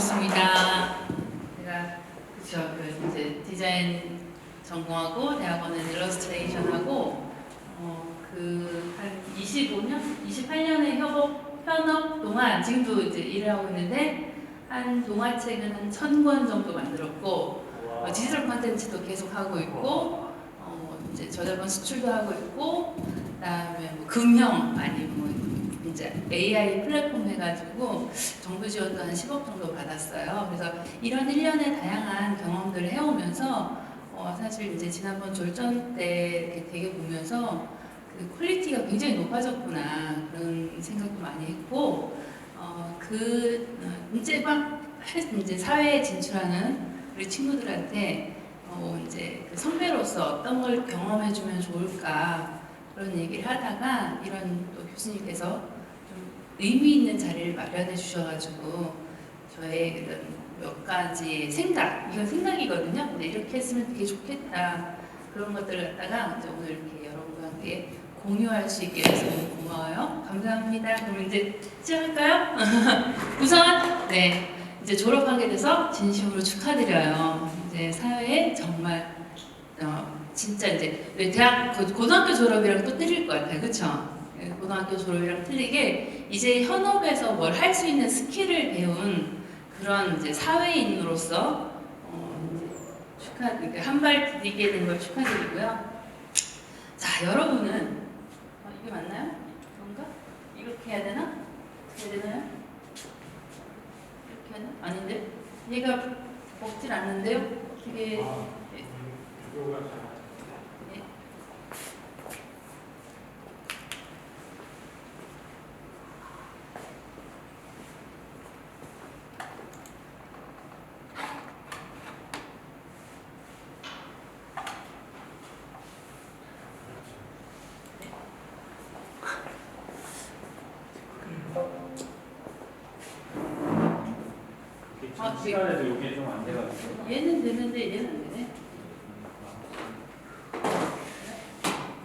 반갑습니다. 제가 그쵸 이제 디자인 전공하고 대학원은 일러스트레이션하고 한 25년, 28년의 현업 동안 지금도 이제 일을 하고 있는데 한 동화책은 한 1000권 정도 만들었고 디지털 콘텐츠도 계속 하고 있고 이제 저작권 수출도 하고 있고 그다음에 뭐 금형 아니 뭐 이제 AI 플랫폼 해가지고 정부 지원도 한 10억 정도 받았어요. 그래서 이런 1년의 다양한 경험들을 해오면서 사실 이제 지난번 졸전 때 이렇게 되게 보면서 그 퀄리티가 굉장히 높아졌구나 그런 생각도 많이 했고 이제 막 이제 사회에 진출하는 우리 친구들한테 이제 그 선배로서 어떤 걸 경험해주면 좋을까 그런 얘기를 하다가 이런 또 교수님께서 의미 있는 자리를 마련해 주셔가지고 저의 그런 몇 가지 생각, 이건 생각이거든요. 근데 이렇게 했으면 되게 좋겠다 그런 것들을 갖다가 이제 오늘 이렇게 여러분과 함께 공유할 수 있게 돼서 너무 고마워요. 감사합니다. 그럼 이제 시작할까요? 우선 네 이제 졸업하게 돼서 진심으로 축하드려요. 이제 사회에 정말 진짜 이제 대학 고등학교 졸업이랑 또 틀릴 것 같아요, 그렇죠? 고등학교 졸업이랑 틀리게 이제 현업에서 뭘 할 수 있는 스킬을 배운 그런 이제 사회인으로서 한 발 디디게 된 걸 축하드리고요. 자, 여러분은 이게 맞나요? 그런가? 이렇게 해야 되나? 어떻게 해야 되나요? 이렇게 해야 되나? 아닌데? 얘가 먹질 않는데요? 어떻게? 시간에도 이게 좀 안 돼가지고. 얘는 되는데 얘는 안 되네.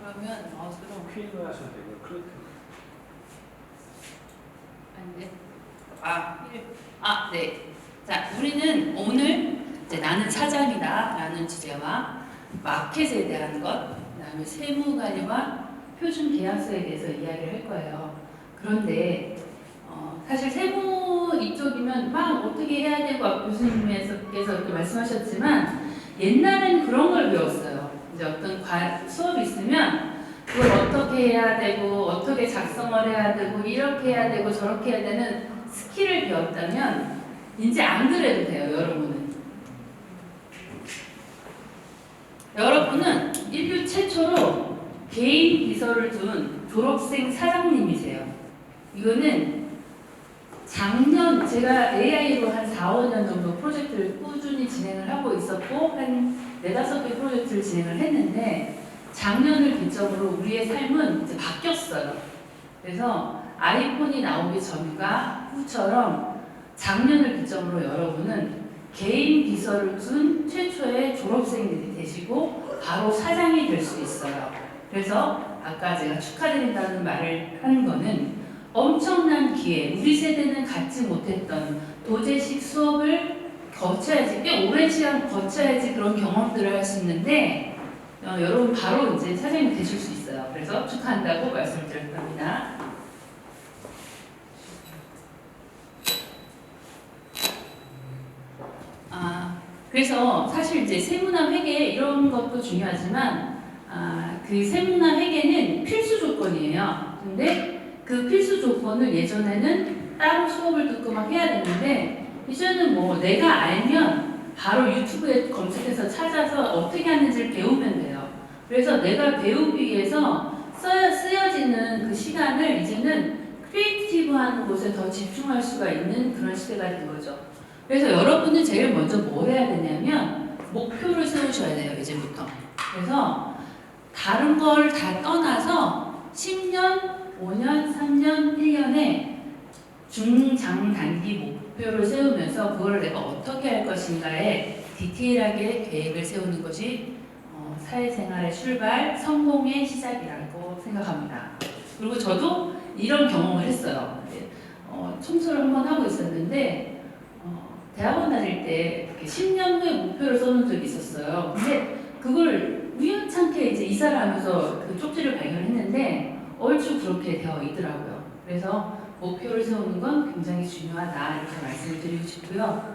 그러면 마우스로 퀸을 하셔도 되고 클릭. 아닌데. 네. 자, 우리는 오늘 이제 나는 사장이다라는 주제와 마켓에 대한 것, 그다음에 세무 관리와 표준 계약서에 대해서 이야기를 할 거예요. 그런데 사실 세무 이쪽이면 막 어떻게 해야 되고 교수님께서 이렇게 말씀하셨지만 옛날엔 그런 걸 배웠어요. 이제 어떤 수업이 있으면 그걸 어떻게 해야 되고 어떻게 작성을 해야 되고 이렇게 해야 되고 저렇게 해야 되는 스킬을 배웠다면 이제 안 그래도 돼요. 여러분은 인류 최초로 개인 비서를 둔 졸업생 사장님이세요. 이거는 작년 제가 AI로 한 4, 5년 정도 프로젝트를 꾸준히 진행을 하고 있었고 한 4, 5개 프로젝트를 진행을 했는데 작년을 기점으로 우리의 삶은 이제 바뀌었어요. 그래서 아이폰이 나오기 전과 후처럼 작년을 기점으로 여러분은 개인 비서를 둔 최초의 졸업생들이 되시고 바로 사장이 될 수 있어요. 그래서 아까 제가 축하드린다는 말을 한 거는 엄청난 기회, 우리 세대는 갖지 못했던 도제식 수업을 거쳐야지, 꽤 오랜 시간 거쳐야지 그런 경험들을 할 수 있는데 여러분 바로 이제 사장님이 되실 수 있어요. 그래서 축하한다고 말씀을 드릴 겁니다. 그래서 사실 이제 세무나 회계 이런 것도 중요하지만 그 세무나 회계는 필수 조건이에요. 근데 그 필수 조건을 예전에는 따로 수업을 듣고 막 해야 되는데 이제는 뭐 내가 알면 바로 유튜브에 검색해서 찾아서 어떻게 하는지를 배우면 돼요. 그래서 내가 배우기 위해서 쓰여지는 그 시간을 이제는 크리에이티브한 곳에 더 집중할 수가 있는 그런 시대가 된 거죠. 그래서 여러분은 제일 먼저 뭘 해야 되냐면 목표를 세우셔야 돼요. 이제부터. 그래서 다른 걸 다 떠나서 10년, 5년, 3년, 1년에 중장 단기 목표를 세우면서 그걸 내가 어떻게 할 것인가에 디테일하게 계획을 세우는 것이 사회생활의 출발, 성공의 시작이라고 생각합니다. 그리고 저도 이런 경험을 했어요. 청소를 한번 하고 있었는데 대학원 다닐 때 이렇게 10년 후에 목표를 써놓은 적이 있었어요. 근데 그걸 우연찮게 이제 이사를 하면서 그 쪽지를 발견했는데 얼추 그렇게 되어 있더라고요. 그래서 목표를 세우는 건 굉장히 중요하다 이렇게 말씀을 드리고 싶고요.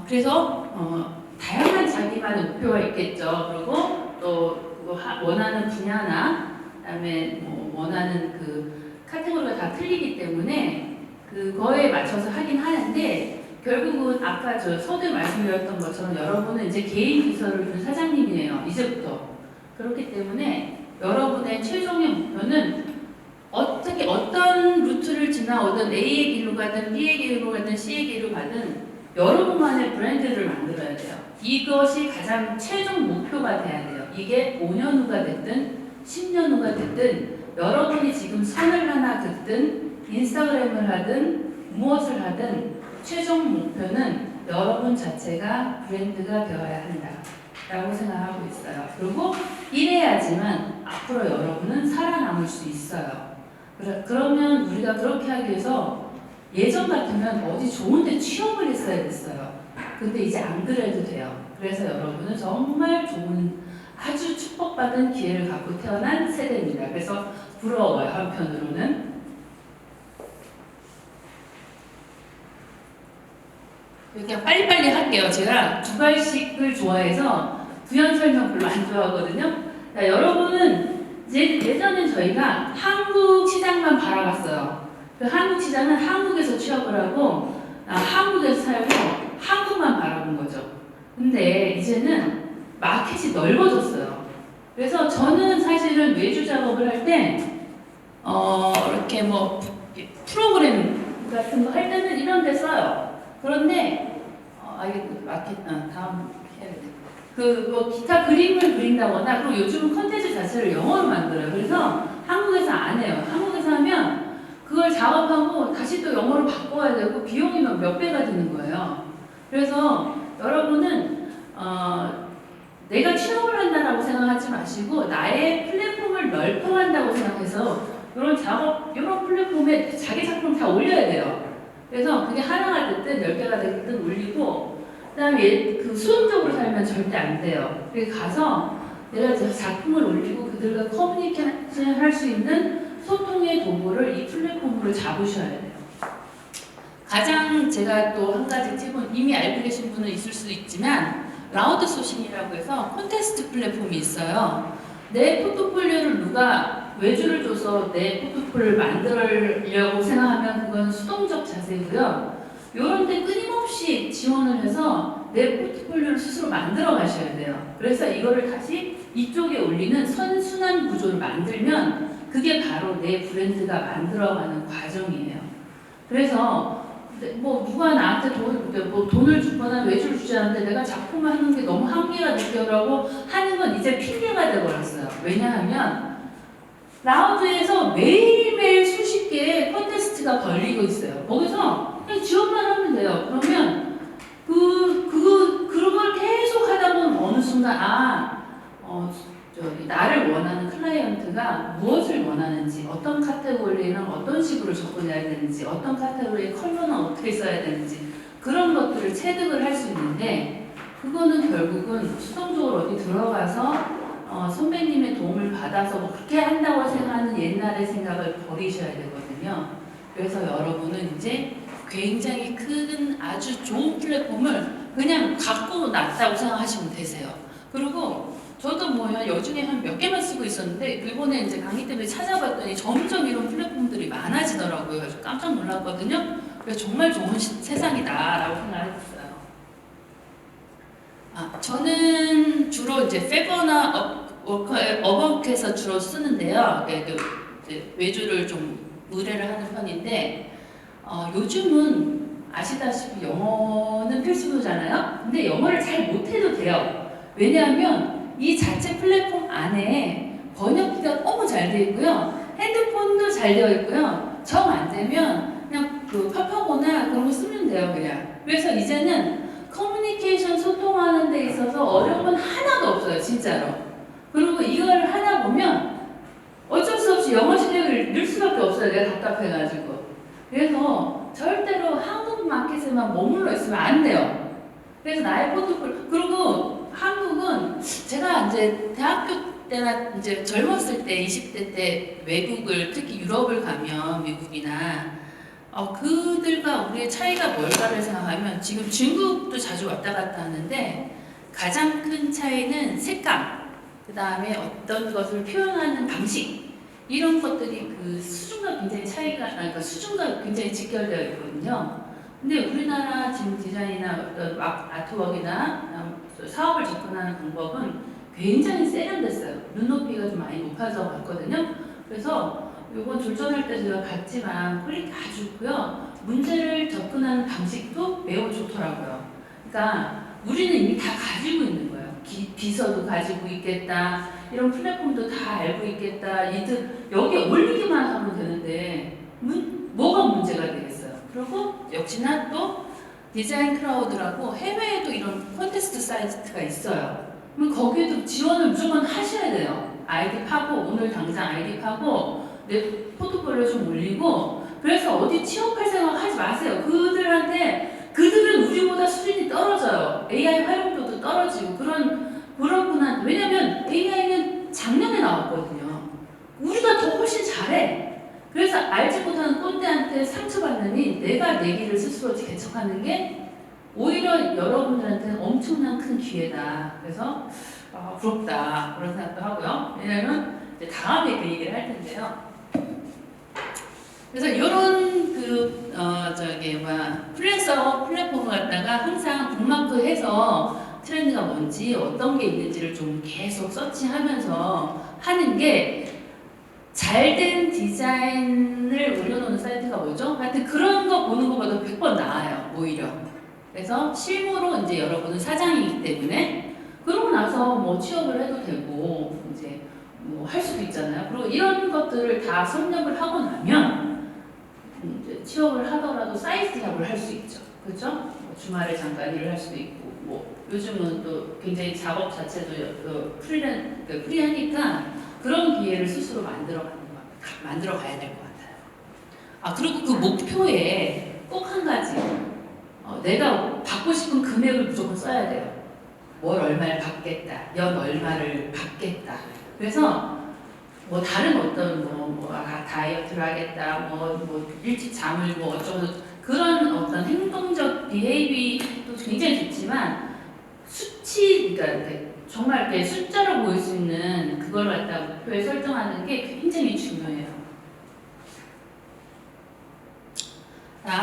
그래서 다양한 자기만의 목표가 있겠죠. 그리고 또 원하는 분야나 그다음에 뭐 원하는 그 카테고리가 다 틀리기 때문에 그거에 맞춰서 하긴 하는데 결국은 아까 저 서두에 말씀드렸던 것처럼 여러분은 이제 개인 비서를 둔 사장님이에요. 이제부터. 그렇기 때문에 여러분의 최종의 목표는 어떻게 어떤 루트를 지나오든 A의 길로 가든 B의 길로 가든 C의 길로 가든 여러분만의 브랜드를 만들어야 돼요. 이것이 가장 최종 목표가 돼야 돼요. 이게 5년 후가 됐든 10년 후가 됐든 여러분이 지금 선을 하나 긋든 인스타그램을 하든 무엇을 하든 최종 목표는 여러분 자체가 브랜드가 되어야 한다 라고 생각하고 있어요. 그리고 이래야지만 앞으로 여러분은 살아남을 수 있어요. 그러면 우리가 그렇게 하기 위해서 예전 같으면 어디 좋은 데 취업을 했어야 됐어요. 근데 이제 안 그래도 돼요. 그래서 여러분은 정말 좋은 아주 축복받은 기회를 갖고 태어난 세대입니다. 그래서 부러워요. 한편으로는. 그냥 빨리빨리 할게요. 제가 두발씩을 좋아해서 부연 설명 별로 안 좋아하거든요. 자, 여러분은 예전엔 저희가 한국 시장만 바라봤어요. 그 한국 시장은 한국에서 취업을 하고 한국에서 살고 한국만 바라본 거죠. 근데 이제는 마켓이 넓어졌어요. 그래서 저는 사실은 외주 작업을 할 때 이렇게 뭐 프로그램 같은 거 할 때는 이런 데 써요. 그런데 이게 마켓 다음 해야 돼. 뭐 기타 그림을 그린다거나 그리고 요즘은 컨텐츠 자체를 영어로 만들어요. 그래서 한국에서 안 해요. 한국에서 하면 그걸 작업하고 다시 또 영어로 바꿔야 되고 비용이 몇 배가 드는 거예요. 그래서 여러분은 내가 취업을 한다라고 생각하지 마시고 나의 플랫폼을 넓혀간다고 생각해서 이런 플랫폼에 자기 작품 다 올려야 돼요. 그래서 그게 하나가 됐든 10개가 됐든 올리고 그다음에 그 수동적으로 살면 절대 안 돼요. 그래서 가서 내가 작품을 올리고 그들과 커뮤니케이션 할 수 있는 소통의 도구를 이 플랫폼으로 잡으셔야 돼요. 가장 제가 또 한 가지 팁은 이미 알고 계신 분은 있을 수 있지만 라우드 소싱이라고 해서 콘테스트 플랫폼이 있어요. 내 포트폴리오를 누가 외주를 줘서 내 포트폴리오를 만들려고 생각하면 그건 수동적 자세고요. 이런 데 끊임없이 지원을 해서 내 포트폴리오를 스스로 만들어 가셔야 돼요. 그래서 이거를 다시 이쪽에 올리는 선순환 구조를 만들면 그게 바로 내 브랜드가 만들어가는 과정이에요. 그래서 뭐 누가 나한테 돈을 주거나 외주를 주지 않는데 내가 작품을 하는 게 너무 한계가 느껴라고 하는 건 이제 핑계가 돼버렸어요. 왜냐하면 라우드에서 매일매일 수십 개의 콘테스트가 걸리고 있어요. 거기서 그냥 지원만 하면 돼요. 그러면 그걸 계속 하다 보면 어느 순간 나를 원하는 클라이언트가 무엇을 원하는지, 어떤 카테고리는 어떤 식으로 접근해야 되는지, 어떤 카테고리의 컬러는 어떻게 써야 되는지 그런 것들을 체득을 할 수 있는데 그거는 결국은 수동적으로 어디 들어가서 선배님의 도움을 받아서 뭐 그렇게 한다고 생각하는 옛날의 생각을 버리셔야 되거든요. 그래서 여러분은 이제 굉장히 큰 아주 좋은 플랫폼을 그냥 갖고 놨다고 생각하시면 되세요. 그리고 저도 뭐 여중에 한 몇 개만 쓰고 있었는데 이번에 이제 강의 때문에 찾아봤더니 점점 이런 플랫폼들이 많아지더라고요. 그래서 깜짝 놀랐거든요. 그래서 정말 좋은 세상이다라고 생각했어요. 저는 주로 이제 페버나 업워크에서 주로 쓰는데요. 이제 외주를 좀 의뢰를 하는 편인데 요즘은 아시다시피 영어는 필수잖아요. 근데 영어를 잘 못해도 돼요. 왜냐하면 이 자체 플랫폼 안에 번역기가 너무 잘 되어 있고요. 핸드폰도 잘 되어 있고요. 정 안 되면 그냥 파파고나 그런 거 쓰면 돼요, 그냥. 그래서 이제는 커뮤니케이션 소통하는 데 있어서 어려운 건 하나도 없어요, 진짜로. 그리고 이걸 하다 보면 어쩔 수 없이 영어 실력을 늘 수밖에 없어요, 내가 답답해가지고. 그래서 절대로 한국 마켓에만 머물러 있으면 안 돼요. 그래서 나의 포트폴리오, 그리고 한국은 제가 이제 대학교 때나 이제 젊었을 때 20대 때 외국을 특히 유럽을 가면 미국이나 그들과 우리의 차이가 뭘까를 생각하면 지금 중국도 자주 왔다 갔다 하는데 가장 큰 차이는 색감, 그 다음에 어떤 것을 표현하는 방식 이런 것들이 그 수준과 굉장히 그러니까 수준과 굉장히 직결되어 있거든요. 근데 우리나라 지금 디자인이나 어떤 아트웍이나 사업을 접근하는 방법은 굉장히 세련됐어요. 눈높이가 좀 많이 높아져 갔거든요. 그래서 이번 졸전할 때 제가 봤지만 퀄리티 아주 좋고요. 문제를 접근하는 방식도 매우 좋더라고요. 그러니까 우리는 이미 다 가지고 있는 거예요. 비서도 가지고 있겠다. 이런 플랫폼도 다 알고 있겠다. 여기 올리기만 하면 되는데 뭐가 문제가 되겠어요. 그리고 역시나 또 디자인 크라우드라고 해외에도 이런 콘테스트 사이트가 있어요. 그럼 거기에도 지원을 무조건 하셔야 돼요. 아이디 파고 오늘 당장 아이디 파고 내 포트폴리오 좀 올리고 그래서 어디 취업할 생각 하지 마세요. 그들은 우리보다 수준이 떨어져요. AI 활용도도 떨어지고 그런 분한테 왜냐면 AI는 작년에 나왔거든요. 우리가 더 훨씬 잘해. 그래서 알지 못하는 꼰대한테 상처받느니 내가 내 길을 스스로 개척하는 게 오히려 여러분들한테는 엄청난 큰 기회다. 그래서 부럽다 그런 생각도 하고요. 왜냐면 이제 다음에 그 얘기를 할 텐데요. 그래서 이런 프리랜서 플랫폼을 갖다가 항상 북마크해서 트렌드가 뭔지 어떤 게 있는지를 좀 계속 서치하면서 하는 게 잘된 디자인을 올려놓는 사이트가 뭐죠? 하여튼 그런 거 보는 것보다 100번 나아요, 오히려. 그래서 실무로 이제 여러분은 사장이기 때문에 그러고 나서 뭐 취업을 해도 되고 이제 뭐 할 수도 있잖아요. 그리고 이런 것들을 다 섭렵을 하고 나면 이제 취업을 하더라도 사이드 잡을 할 수 있죠. 그렇죠? 뭐 주말에 잠깐 일을 할 수도 있고 뭐 요즘은 또 굉장히 작업 자체도 프리하니까 그런 기회를 스스로 만들어 가야 될 것 같아요. 그리고 그 목표에 꼭 한 가지 내가 받고 싶은 금액을 무조건 써야 돼요. 월 얼마를 받겠다, 연 얼마를 받겠다. 그래서 뭐 다른 어떤 다이어트를 하겠다, 일찍 잠을 어쩌고 그런 어떤 행동적 비헤이비도 굉장히 좋지만 수치, 그러니까 정말 이렇게 숫자로 보일 수 있는 그걸 갖다 목표에 설정하는 게 굉장히 중요해요.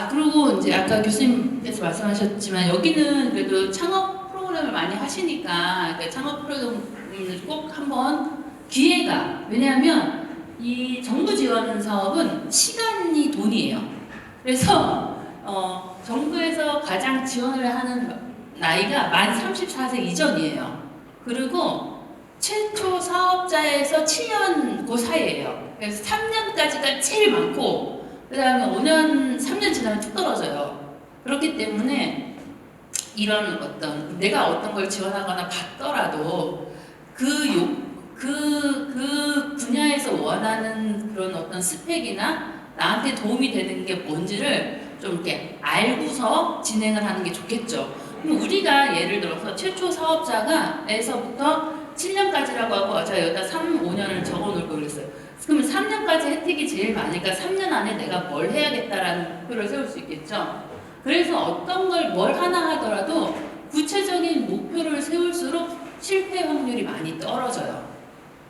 그리고 이제 아까 교수님께서 말씀하셨지만 여기는 그래도 창업 프로그램을 많이 하시니까 창업 프로그램을 꼭 한번 기회가 왜냐하면 이 정부 지원 사업은 시간이 돈이에요. 그래서 정부에서 가장 지원을 하는 나이가 만 34세 이전이에요. 그리고 최초 사업자에서 7년 그 사이예요. 그래서 3년까지가 제일 많고 그 다음에 5년, 3년 지나면 쭉 떨어져요. 그렇기 때문에 이런 내가 어떤 걸 지원하거나 받더라도 그 분야에서 원하는 그런 어떤 스펙이나 나한테 도움이 되는 게 뭔지를 좀 이렇게 알고서 진행을 하는 게 좋겠죠. 그럼 우리가 예를 들어서 최초 사업자에서부터 7년까지라고 하고 제가 여기다 3, 5년을 적어놓을 그랬어요. 그러면 3년까지 혜택이 제일 많으니까 3년 안에 내가 뭘 해야겠다라는 목표를 세울 수 있겠죠. 그래서 어떤 걸 뭘 하나 하더라도 구체적인 목표를 세울수록 실패 확률이 많이 떨어져요.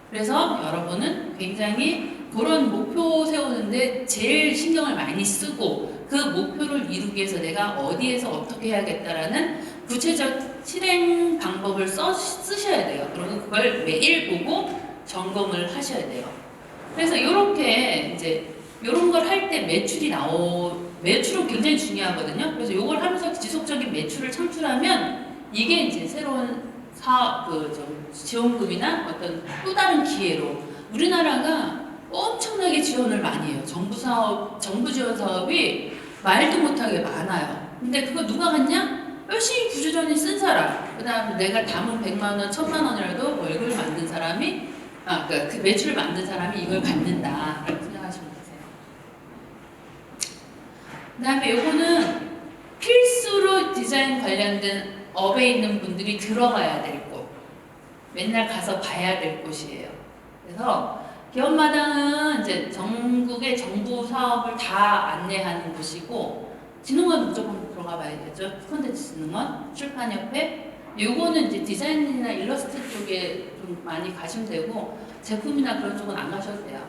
그래서 여러분은 굉장히 그런 목표 세우는데 제일 신경을 많이 쓰고 그 목표를 이루기 위해서 내가 어디에서 어떻게 해야겠다라는 구체적 실행 방법을 쓰셔야 돼요. 그리고 그걸 매일 보고 점검을 하셔야 돼요. 그래서 이렇게 이제 이런 걸 할 때 매출은 굉장히 중요하거든요. 그래서 이걸 하면서 지속적인 매출을 창출하면 이게 이제 새로운 사업, 지원금이나 어떤 또 다른 기회로 우리나라가 엄청나게 지원을 많이 해요. 정부 지원 사업이 말도 못하게 많아요. 근데 그거 누가 갖냐? 열심히 부지런히 쓴 사람. 그 다음에 내가 담은 100만 원, 1000만 원이라도 월급을 만든 사람이, 그러니까 그 매출을 만든 사람이 이걸 받는다. 라고 생각하시면 되세요. 그다음에 요거는 필수로 디자인 관련된 업에 있는 분들이 들어가야 될 곳, 맨날 가서 봐야 될 곳이에요. 그래서 기업마당은 이제 전국의 정부 사업을 다 안내하는 곳이고, 진흥원 무조건 들어가 봐야 되죠. 콘텐츠 진흥원, 출판협회. 요거는 이제 디자인이나 일러스트 쪽에 좀 많이 가시면 되고, 제품이나 그런 쪽은 안 가셔도 돼요.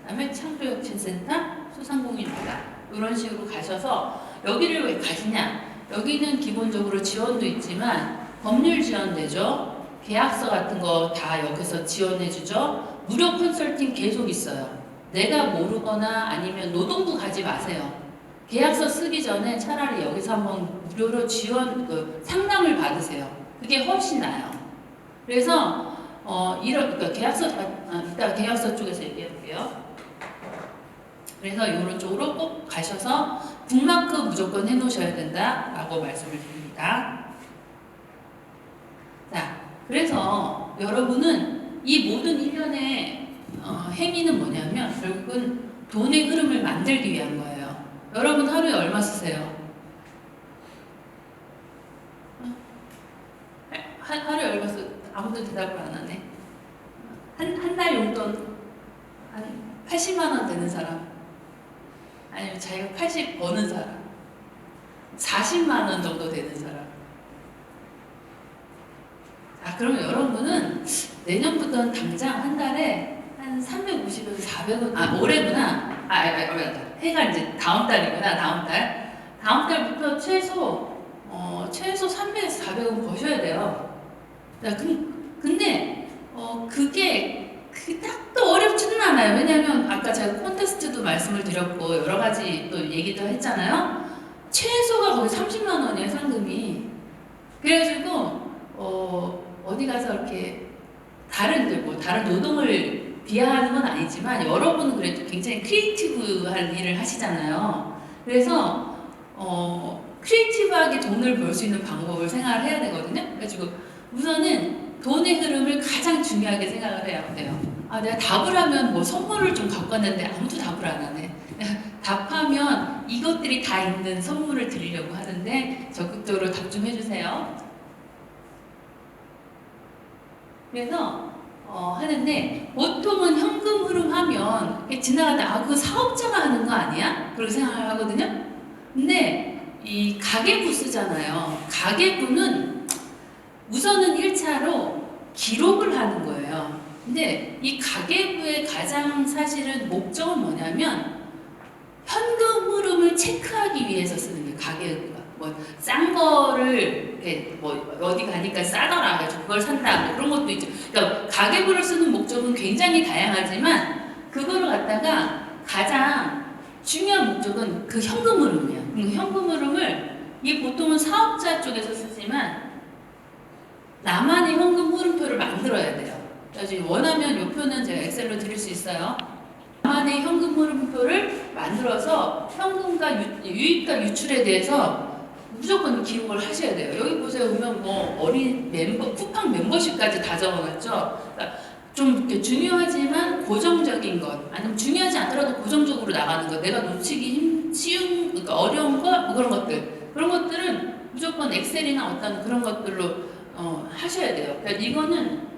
그다음에 창조혁신센터, 소상공인마당 이런 식으로 가셔서, 여기를 왜 가시냐? 여기는 기본적으로 지원도 있지만 법률 지원되죠. 계약서 같은 거 다 여기서 지원해주죠. 무료 컨설팅 계속 있어요. 내가 모르거나 아니면 노동부 가지 마세요. 계약서 쓰기 전에 차라리 여기서 한번 무료로 지원, 상담을 받으세요. 그게 훨씬 나아요. 그래서 그러니까 계약서, 이따 계약서 쪽에서 얘기해볼게요. 그래서 이런 쪽으로 꼭 가셔서 북마크 무조건 해놓으셔야 된다라고 말씀을 드립니다. 자, 그래서 여러분은 이 모든 일련의 행위는 뭐냐면 결국은 돈의 흐름을 만들기 위한 거예요. 여러분 하루에 얼마 쓰세요? 하루에 얼마 쓰? 아무도 대답을 안 하네. 한 달 용돈 한 80만 원 되는 사람, 아니면 자기가 80 버는 사람, 40만 원 정도 되는 사람. 그러면 여러분은 내년부터는 당장 한 달에 한 350에서 400원, 올해구나. 해가 이제 다음 달이구나, 다음 달. 다음 달부터 최소 300에서 400원 버셔야 돼요. 근데, 그게 딱또 어렵지는 않아요. 왜냐면 아까 제가 콘테스트도 말씀을 드렸고, 여러 가지 또 얘기도 했잖아요. 최소가 거의 30만 원이에요, 상금이. 그래가지고, 어디 가서 이렇게 다른 노동을 비하하는 건 아니지만 여러분은 그래도 굉장히 크리에이티브한 일을 하시잖아요. 그래서 크리에이티브하게 돈을 벌 수 있는 방법을 생각을 해야 되거든요. 그래가지고 우선은 돈의 흐름을 가장 중요하게 생각을 해야 돼요. 내가 답을 하면 뭐 선물을 좀 갖고 왔는데 아무도 답을 안 하네. 답하면 이것들이 다 있는 선물을 드리려고 하는데 적극적으로 답 좀 해주세요. 그래서 하는데 보통은 현금 흐름 하면 지나가다 그 사업자가 하는 거 아니야? 그렇게 생각을 하거든요. 근데 이 가계부 쓰잖아요. 가계부는 우선은 1차로 기록을 하는 거예요. 근데 이 가계부의 가장 사실은 목적은 뭐냐면 현금 흐름을 체크하기 위해서 쓰는 게 가계부가. 싼 거를 어디 가니까 싸더라 가지고 그걸 산다 그런 것도 있죠. 그러니까 가계부를 쓰는 목적은 굉장히 다양하지만 그거를 갖다가 가장 중요한 목적은 그 현금 흐름이에요. 그 현금 흐름을 이게 보통은 사업자 쪽에서 쓰지만 나만의 현금 흐름표를 만들어야 돼요. 그래서 원하면 이 표는 제가 엑셀로 드릴 수 있어요. 나만의 현금 흐름표를 만들어서 현금과 유입과 유출에 대해서 무조건 기록을 하셔야 돼요. 여기 보세요. 보면 어린 쿠팡 membership까지 다 적어놨죠. 그러니까 좀 이렇게 중요하지만 고정적인 것, 아니면 중요하지 않더라도 고정적으로 나가는 것, 내가 놓치기 쉬운, 그러니까 어려운 것, 그런 것들은 무조건 엑셀이나 어떤 그런 것들로 하셔야 돼요. 그러니까 이거는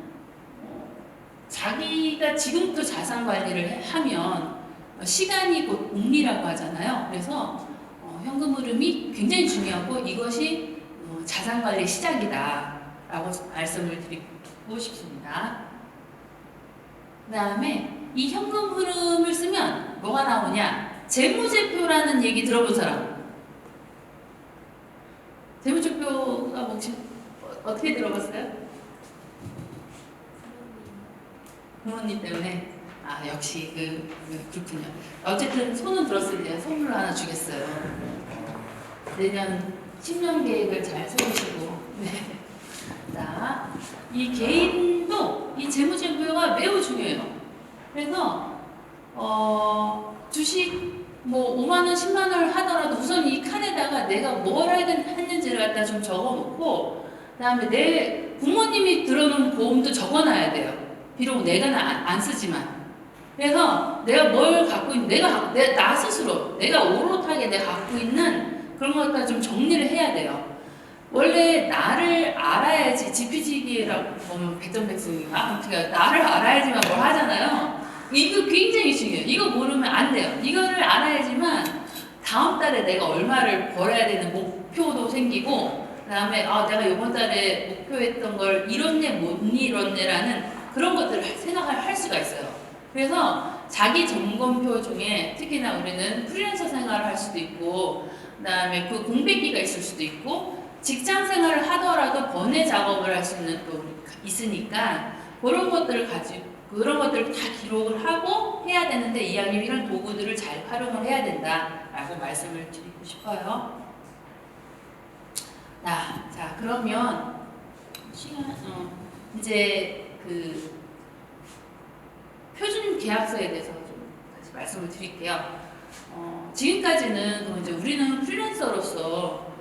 자기가 지금부터 자산 관리를 하면 시간이 곧 복리라고 하잖아요. 그래서 현금 흐름이 굉장히 중요하고 이것이 자산 관리의 시작이다라고 말씀을 드리고 싶습니다. 그 다음에 이 현금 흐름을 쓰면 뭐가 나오냐? 재무제표라는 얘기 들어본 사람? 재무제표가 혹시 어떻게 들어봤어요? 부모님 때문에? 역시 그렇군요. 어쨌든 손은 들었으니 선물을 하나 주겠어요. 내년 10년 계획을 잘 세우시고. 네. 자, 이 개인도 이 재무제표가 매우 중요해요. 그래서 주식 5만 원, 10만 원을 하더라도 우선 이 칸에다가 내가 뭘 했는지를 갖다 좀 적어놓고, 그다음에 내 부모님이 들어놓은 보험도 적어놔야 돼요. 비록 내가 안 쓰지만. 그래서 내가 뭘 갖고 있는, 나 스스로, 내가 오롯하게 내가 갖고 있는 그런 것들 좀 정리를 해야 돼요. 원래 나를 알아야지, 지피지기라고 보면 백전백승인가? 그러니까 나를 알아야지만 뭘 하잖아요. 이거 굉장히 중요해요. 이거 모르면 안 돼요. 이거를 알아야지만 다음 달에 내가 얼마를 벌어야 되는 목표도 생기고, 그 다음에 내가 이번 달에 목표했던 걸 이뤘네 못 이뤘네라는 그런 것들을 생각을 할 수가 있어요. 그래서 자기 점검표 중에 특히나 우리는 프리랜서 생활을 할 수도 있고, 그 다음에 그 공백기가 있을 수도 있고, 직장 생활을 하더라도 번외 작업을 할 수 있는 또 있으니까 그런 것들을 다 기록을 하고 해야 되는데, 이왕이면 이런 도구들을 잘 활용을 해야 된다라고 말씀을 드리고 싶어요. 자 그러면 이제 그 표준 계약서에 대해서 좀 다시 말씀을 드릴게요. 지금까지는 이제 우리는 프리랜서로서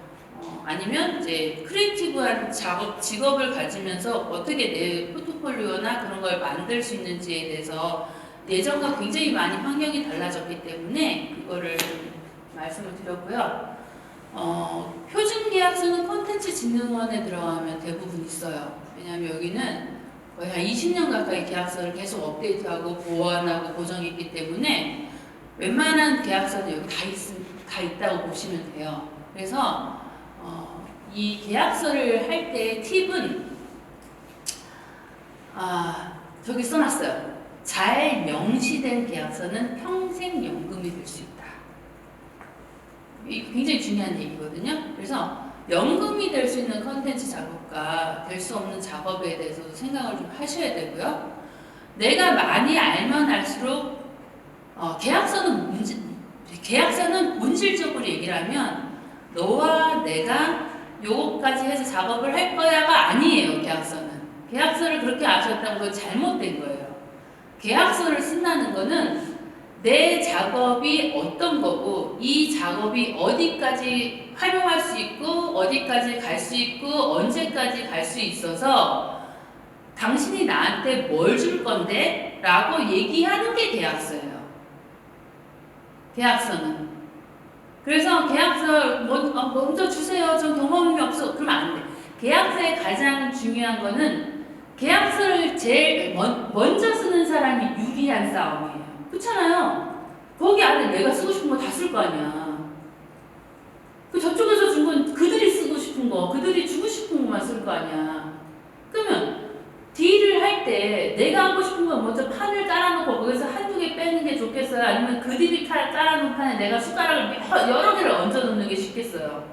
아니면 이제 크리에이티브한 직업을 가지면서 어떻게 내 포트폴리오나 그런 걸 만들 수 있는지에 대해서 예전과 굉장히 많이 환경이 달라졌기 때문에 그거를 좀 말씀을 드렸고요. 표준 계약서는 콘텐츠진흥원에 들어가면 대부분 있어요. 왜냐하면 여기는 거의 한 20년 가까이 계약서를 계속 업데이트하고 보완하고 고정했기 때문에 웬만한 계약서는 여기 다 있다고 보시면 돼요. 그래서 이 계약서를 할 때 팁은 저기 써놨어요. 잘 명시된 계약서는 평생 연금이 될 수 있다. 이게 굉장히 중요한 얘기거든요. 그래서 연금이 될 수 있는 컨텐츠 작업과 될 수 없는 작업에 대해서도 생각을 좀 하셔야 되고요. 내가 많이 알면 알수록 계약서는 본질적으로 얘기를 하면 너와 내가 요거까지 해서 작업을 할 거야가 아니에요. 계약서를 그렇게 아셨다고 그건 잘못된 거예요. 계약서를 쓴다는 거는 내 작업이 어떤 거고 이 작업이 어디까지 활용할 수 있고 어디까지 갈 수 있고 언제까지 갈 수 있어서 당신이 나한테 뭘 줄 건데? 라고 얘기하는 게 계약서예요. 계약서는. 그래서 계약서 먼저 주세요. 전 경험이 없어. 그러면 안 돼. 계약서의 가장 중요한 거는 계약서를 제일 먼저 쓰는 사람이 유리한 싸움이에요. 그렇잖아요. 거기 안에 내가 쓰고 싶은 거 다 쓸 거 아니야. 그 저쪽에서 준 건 그들이 쓰고 싶은 거, 그들이 주고 싶은 것만 쓸 거 아니야. 그러면 딜을 할 때 내가 하고 싶은 건 먼저 판을 깔아놓고 거기서 한두 개 빼는 게 좋겠어요? 아니면 그들이 깔아놓은 판에 내가 숟가락을 여러 개를 얹어놓는 게 쉽겠어요?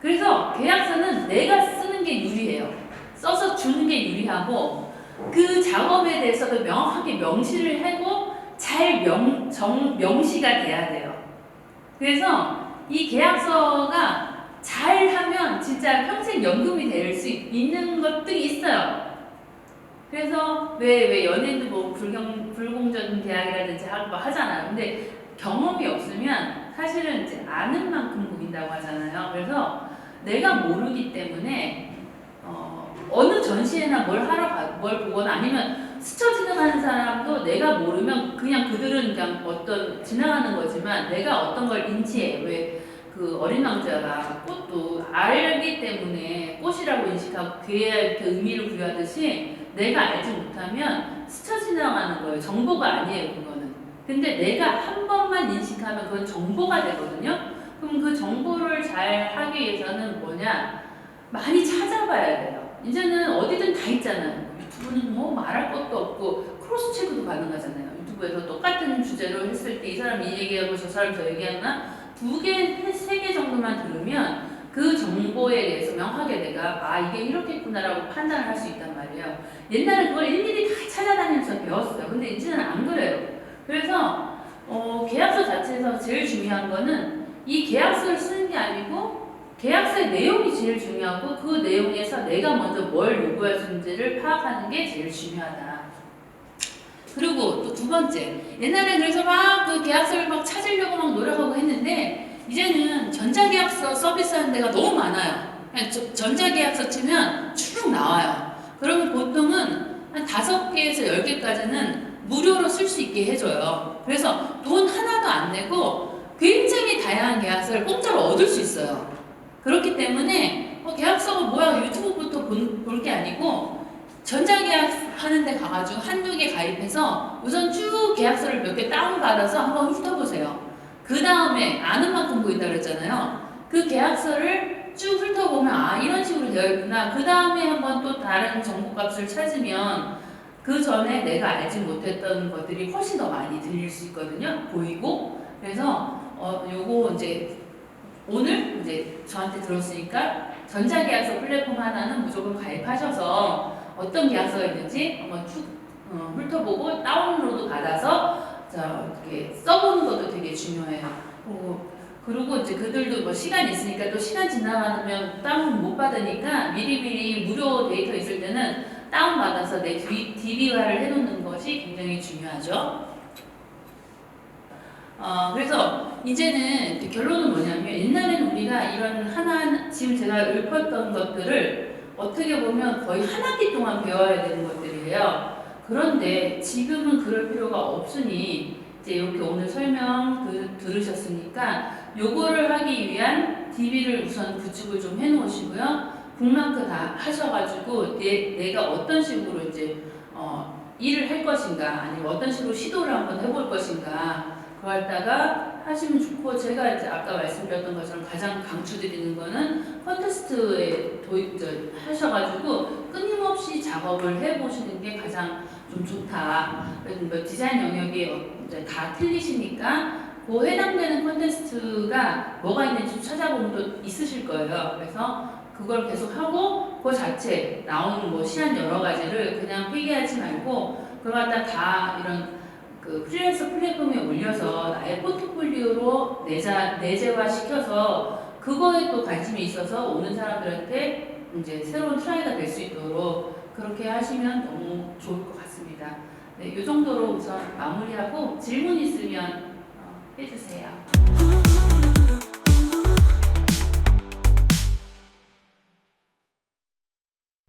그래서 계약서는 내가 쓰는 게 유리해요. 써서 주는 게 유리하고 그 작업에 대해서도 명확하게 명시를 하고 잘 명시가 돼야 돼요. 그래서 이 계약서가 잘하면 진짜 평생 연금이 될 수 있는 것들이 있어요. 그래서 왜 연예인도 뭐 불공정 계약이라든지 하잖아요. 근데 경험이 없으면 사실은 이제 아는 만큼 보인다고 하잖아요. 그래서 내가 모르기 때문에 어느 전시회나 뭘 보거나 아니면 스쳐 지나가는 사람도 내가 모르면 그냥 그들은 그냥 지나가는 거지만 내가 어떤 걸 인지해. 왜 그 어린 왕자가 꽃도 알기 때문에 꽃이라고 인식하고 그에 의미를 부여하듯이 내가 알지 못하면 스쳐 지나가는 거예요. 정보가 아니에요, 그거는. 근데 내가 한 번만 인식하면 그건 정보가 되거든요. 그럼 그 정보를 잘 하기 위해서는 뭐냐? 많이 찾아봐야 돼요. 이제는 어디든 다 있잖아요. 유튜브는 뭐 말할 것도 없고 크로스 체크도 가능하잖아요. 유튜브에서 똑같은 주제로 했을 때 이 사람이 이 얘기하고 저 사람이 저 얘기하나 2개, 3개 정도만 들으면 그 정보에 대해서 명확하게 내가 이게 이렇겠구나라고 판단을 할 수 있단 말이에요. 옛날에 그걸 일일이 다 찾아다니면서 배웠어요. 근데 이제는 안 그래요. 그래서 계약서 자체에서 제일 중요한 거는 이 계약서를 쓰는 게 아니고 계약서의 내용이 제일 중요하고 그 내용에서 내가 먼저 뭘 요구할 수 있는지를 파악하는 게 제일 중요하다. 그리고 또 두 번째, 옛날에 그래서 막 그 계약서를 막 찾으려고 막 노력하고 했는데 이제는 전자계약서 서비스하는 데가 너무 많아요. 그냥 전자계약서 치면 쭉 나와요. 그러면 보통은 한 5개에서 10개까지는 무료로 쓸 수 있게 해줘요. 그래서 돈 하나도 안 내고 굉장히 다양한 계약서를 공짜로 얻을 수 있어요. 그렇기 때문에 계약서가 뭐야 유튜브부터 볼 게 아니고 전자계약 하는데 가가지고 한두 개 가입해서 우선 쭉 계약서를 몇 개 다운받아서 한번 훑어보세요. 그 다음에 아는 만큼 보인다 그랬잖아요. 그 계약서를 쭉 훑어보면 아 이런 식으로 되어 있구나. 그 다음에 한번 또 다른 정보값을 찾으면 그 전에 내가 알지 못했던 것들이 훨씬 더 많이 들릴 수 있거든요. 보이고. 그래서 요거 이제 오늘 이제 저한테 들었으니까 전자계약서 플랫폼 하나는 무조건 가입하셔서 어떤 계약서가 있는지 한번 쭉 훑어보고 다운로드 받아서 이렇게 써보는 것도 되게 중요해요. 그리고 이제 그들도 뭐 시간 있으니까 또 시간 지나가면 다운 못 받으니까 미리미리 무료 데이터 있을 때는 다운 받아서 내 DB화를 해놓는 것이 굉장히 중요하죠. 그래서 이제는 결론은 뭐냐면 옛날에는 우리가 이런 하나 지금 제가 읊었던 것들을 어떻게 보면 거의 한 학기 동안 배워야 되는 것들이에요. 그런데 지금은 그럴 필요가 없으니 이제 이렇게 오늘 설명 들으셨으니까 요거를 하기 위한 DB를 우선 구축을 좀 해놓으시고요. 북마크 다 하셔가지고 내가 어떤 식으로 이제 일을 할 것인가 아니면 어떤 식으로 시도를 한번 해볼 것인가 그거 갖다가 하시면 좋고 제가 이제 아까 말씀드렸던 것처럼 가장 강추드리는 거는 컨테스트에 하셔가지고 끊임없이 작업을 해보시는 게 가장 좀 좋다. 그래서 뭐 디자인 영역이 이제 다 틀리시니까 그 해당되는 컨테스트가 뭐가 있는지 찾아보면 또 있으실 거예요. 그래서 그걸 계속 하고 그 자체 나오는 뭐 시안 여러 가지를 그냥 폐기하지 말고 그걸 갖다 다 이런 그 프리랜서 플랫폼에 올려서 나의 포트폴리오로 내재화 시켜서 그거에 또 관심이 있어서 오는 사람들한테 이제 새로운 트라이가 될 수 있도록 그렇게 하시면 너무 좋을 것 같습니다. 네, 이 정도로 우선 마무리하고 질문 있으면 해주세요.